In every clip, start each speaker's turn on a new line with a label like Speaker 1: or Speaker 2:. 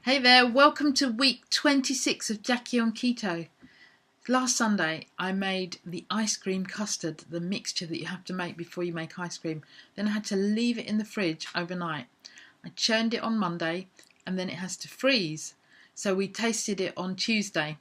Speaker 1: Hey there, welcome to week 26 of Jackie on Keto. Last Sunday I made the ice cream custard, the mixture that you have to make before you make ice cream. Then I had to leave it in the fridge overnight. I churned it on Monday and then it has to freeze. So we tasted it on Tuesday.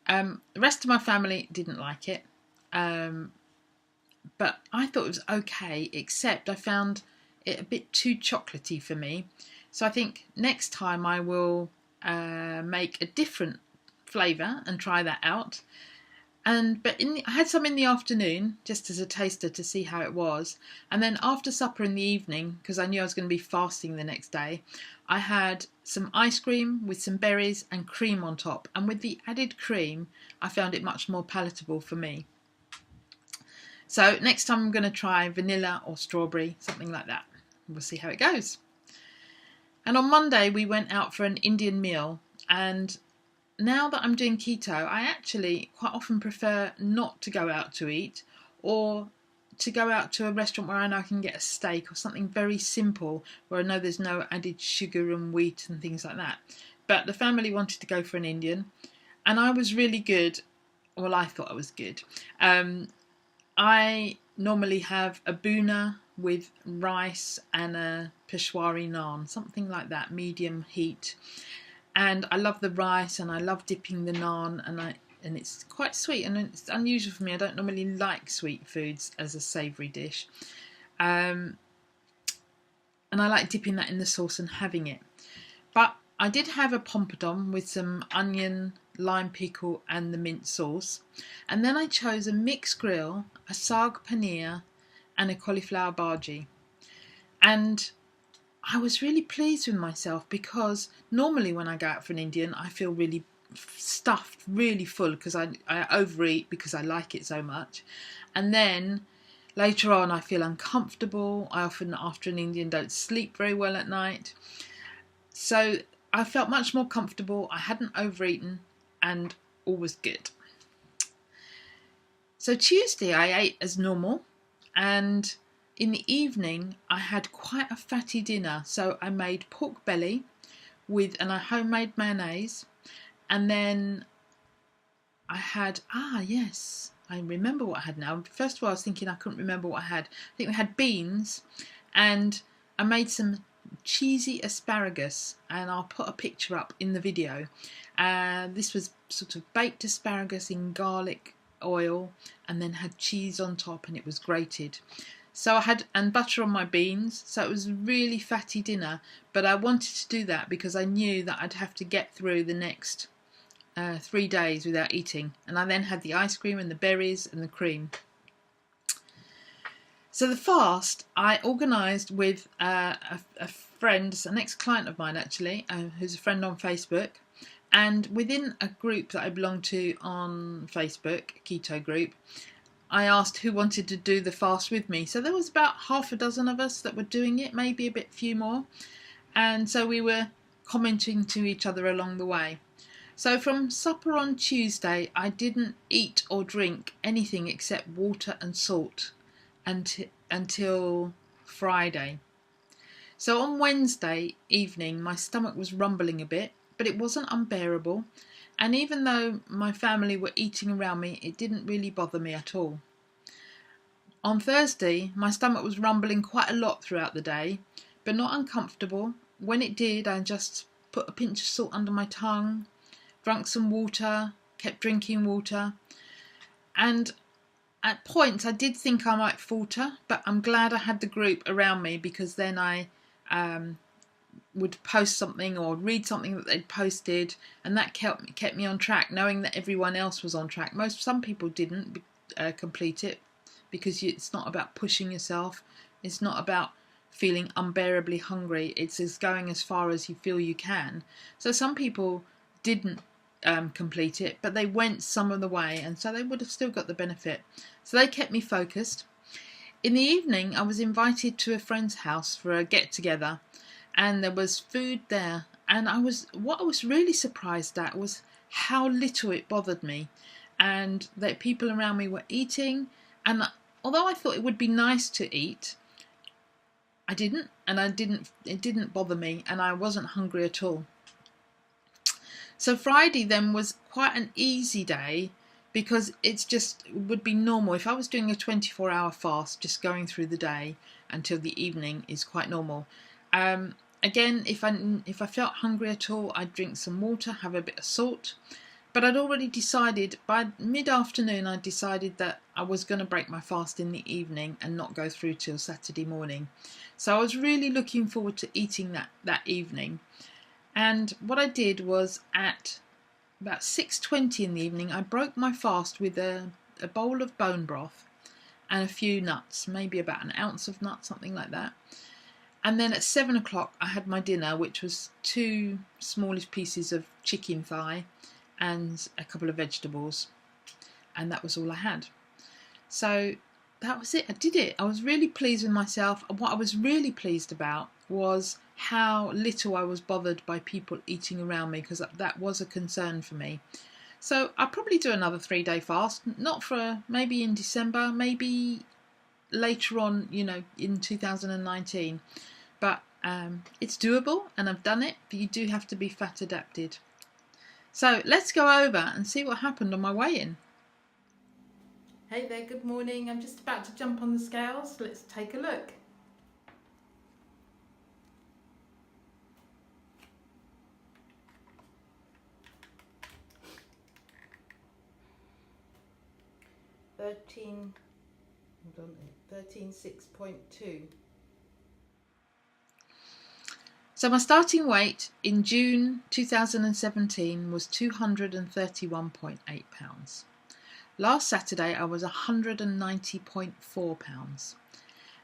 Speaker 1: The rest of my family didn't like it, but I thought it was okay, except I found it a bit too chocolatey for me. So I think next time I will make a different flavour and try that out. I had some in the afternoon just as a taster to see how it was, and then after supper in the evening, because I knew I was going to be fasting the next day, I had some ice cream with some berries and cream on top, and with the added cream I found it much more palatable for me. So next time I'm going to try vanilla or strawberry, something like that. We'll see how it goes. And on Monday we went out for an Indian meal, and now that I'm doing keto, I actually quite often prefer not to go out to eat, or to go out to a restaurant where I know I can get a steak or something very simple where I know there's no added sugar and wheat and things like that. But the family wanted to go for an Indian, and I was really good. Well, I thought I was good. I normally have a boona with rice and a Peshwari naan, something like that, medium heat. And I love the rice, and I love dipping the naan, and it's quite sweet, and it's unusual for me. I don't normally like sweet foods as a savoury dish. And I like dipping that in the sauce and having it. But I did have a pompadom with some onion, lime pickle and the mint sauce. And then I chose a mixed grill, a saag paneer and a cauliflower bhaji. And I was really pleased with myself, because normally when I go out for an Indian I feel really stuffed, really full, because I overeat because I like it so much. And then later on I feel uncomfortable. I often after an Indian don't sleep very well at night. So I felt much more comfortable. I hadn't overeaten and all was good. So Tuesday I ate as normal, and in the evening I had quite a fatty dinner. So I made pork belly with a homemade mayonnaise, and then I had, I remember what I had now. First of all I was thinking I couldn't remember what I had. I think we had beans, and I made some cheesy asparagus, and I'll put a picture up in the video. This was sort of baked asparagus in garlic oil, and then had cheese on top, and it was grated. So I had, and butter on my beans, so it was a really fatty dinner, but I wanted to do that because I knew that I'd have to get through the next 3 days without eating. And I then had the ice cream and the berries and the cream. So the fast I organised with a friend, an ex-client of mine actually, who's a friend on Facebook. And within a group that I belong to on Facebook, a keto group, I asked who wanted to do the fast with me. So there was about half a dozen of us that were doing it, maybe a few more. And so we were commenting to each other along the way. So from supper on Tuesday, I didn't eat or drink anything except water and salt until Friday. So on Wednesday evening, my stomach was rumbling a bit, but it wasn't unbearable. And even though my family were eating around me, it didn't really bother me at all. On Thursday, my stomach was rumbling quite a lot throughout the day, but not uncomfortable. When it did, I just put a pinch of salt under my tongue, drank some water, kept drinking water. And at points I did think I might falter, but I'm glad I had the group around me, because then I would post something or read something that they'd posted, and that kept me on track, knowing that everyone else was on track. Some people didn't complete it, because it's not about pushing yourself. It's not about feeling unbearably hungry. It's just going as far as you feel you can. So some people didn't complete it, but they went some of the way, and so they would have still got the benefit. So they kept me focused. In the evening I was invited to a friend's house for a get together, and there was food there, and what I was really surprised at was how little it bothered me, and that people around me were eating. And although I thought it would be nice to eat, I didn't, and it didn't bother me, and I wasn't hungry at all. So Friday then was quite an easy day because it's just would be normal. If I was doing a 24-hour fast, just going through the day until the evening is quite normal. Again, if I felt hungry at all, I'd drink some water, have a bit of salt. But I'd already decided, by mid-afternoon, I decided that I was going to break my fast in the evening and not go through till Saturday morning. So I was really looking forward to eating that evening. And what I did was at about 6:20 in the evening, I broke my fast with a bowl of bone broth and a few nuts, maybe about an ounce of nuts, something like that. And then at 7 o'clock, I had my dinner, which was 2 smallish pieces of chicken thigh and a couple of vegetables, and that was all I had. So that was it. I did it. I was really pleased with myself. And what I was really pleased about was how little I was bothered by people eating around me, because that was a concern for me. So I'll probably do another 3-day fast, not for maybe in December, maybe later on, in 2019. But it's doable, and I've done it, but you do have to be fat adapted. So let's go over and see what happened on my weigh-in. Hey there, good morning. I'm just about to jump on the scales. Let's take a look. Hold on, 13.6.2. So my starting weight in June 2017 was 231.8 pounds. Last Saturday I was 190.4 pounds.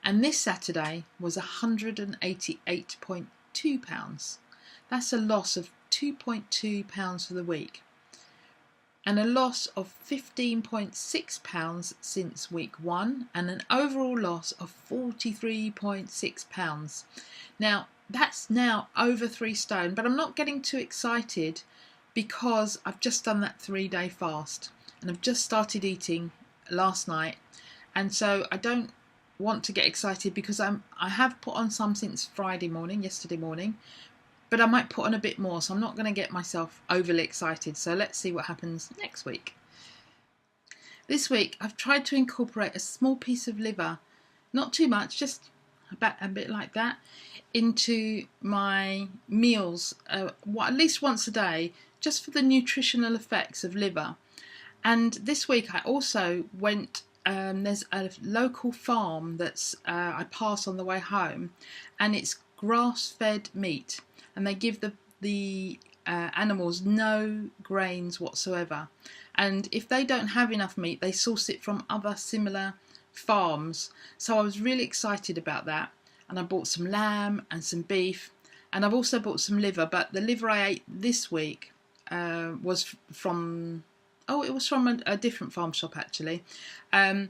Speaker 1: And this Saturday was 188.2 pounds. That's a loss of 2.2 pounds for the week. And a loss of 15.6 pounds since week 1, and an overall loss of 43.6 pounds. Now, that's now over 3 stone, but I'm not getting too excited because I've just done that 3-day fast and I've just started eating last night, and so I don't want to get excited because I have put on some since yesterday morning, but I might put on a bit more, so I'm not going to get myself overly excited. So let's see what happens next week. This week I've tried to incorporate a small piece of liver, not too much, just about a bit like that, into my meals, at least once a day, just for the nutritional effects of liver. And this week I also went, there's a local farm that's I pass on the way home, and it's grass-fed meat, and they give the animals no grains whatsoever. And if they don't have enough meat, they source it from other similar farms. So I was really excited about that, and I bought some lamb and some beef, and I've also bought some liver, but the liver I ate this week was from a different farm shop actually. So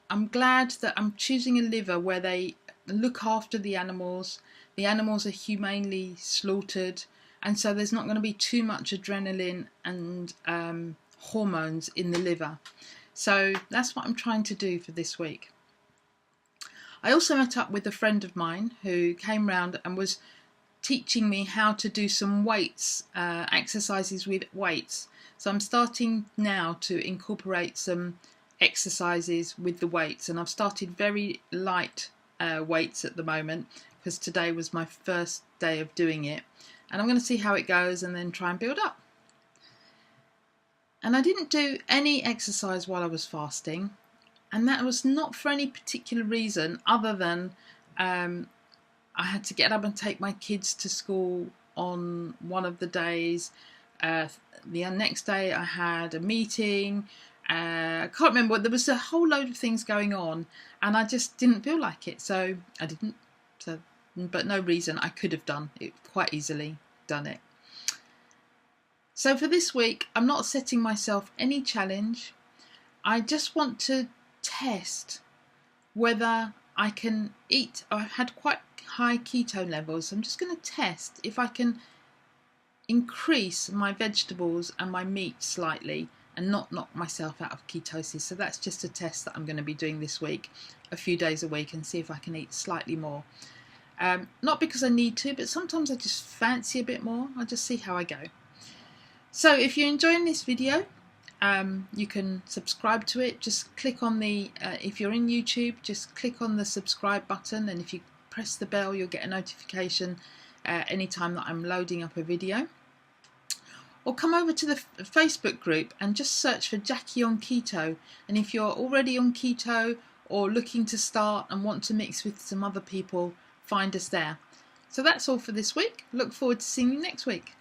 Speaker 1: I'm glad that I'm choosing a liver where they look after the animals. The animals are humanely slaughtered, and so there's not going to be too much adrenaline and hormones in the liver. So that's what I'm trying to do for this week. I also met up with a friend of mine who came round and was teaching me how to do some weights, exercises with weights. So I'm starting now to incorporate some exercises with the weights, and I've started very light weights at the moment because today was my first day of doing it, and I'm going to see how it goes and then try and build up. And I didn't do any exercise while I was fasting, and that was not for any particular reason other than I had to get up and take my kids to school on one of the days. The next day I had a meeting. I can't remember. There was a whole load of things going on, and I just didn't feel like it, so I didn't. So, but no reason. I could have done it quite easily. Done it. So for this week, I'm not setting myself any challenge. I just want to test whether I can eat. I've had quite high ketone levels. So I'm just going to test if I can increase my vegetables and my meat slightly and not knock myself out of ketosis. So that's just a test that I'm going to be doing this week, a few days a week, and see if I can eat slightly more. Not because I need to, but sometimes I just fancy a bit more. I'll just see how I go. So if you're enjoying this video, you can subscribe to it. Just click on the, if you're in YouTube, just click on the subscribe button, and if you press the bell, you'll get a notification anytime that I'm loading up a video. Or come over to the Facebook group and just search for Jackie on Keto. And if you're already on keto or looking to start and want to mix with some other people, find us there. So that's all for this week. Look forward to seeing you next week.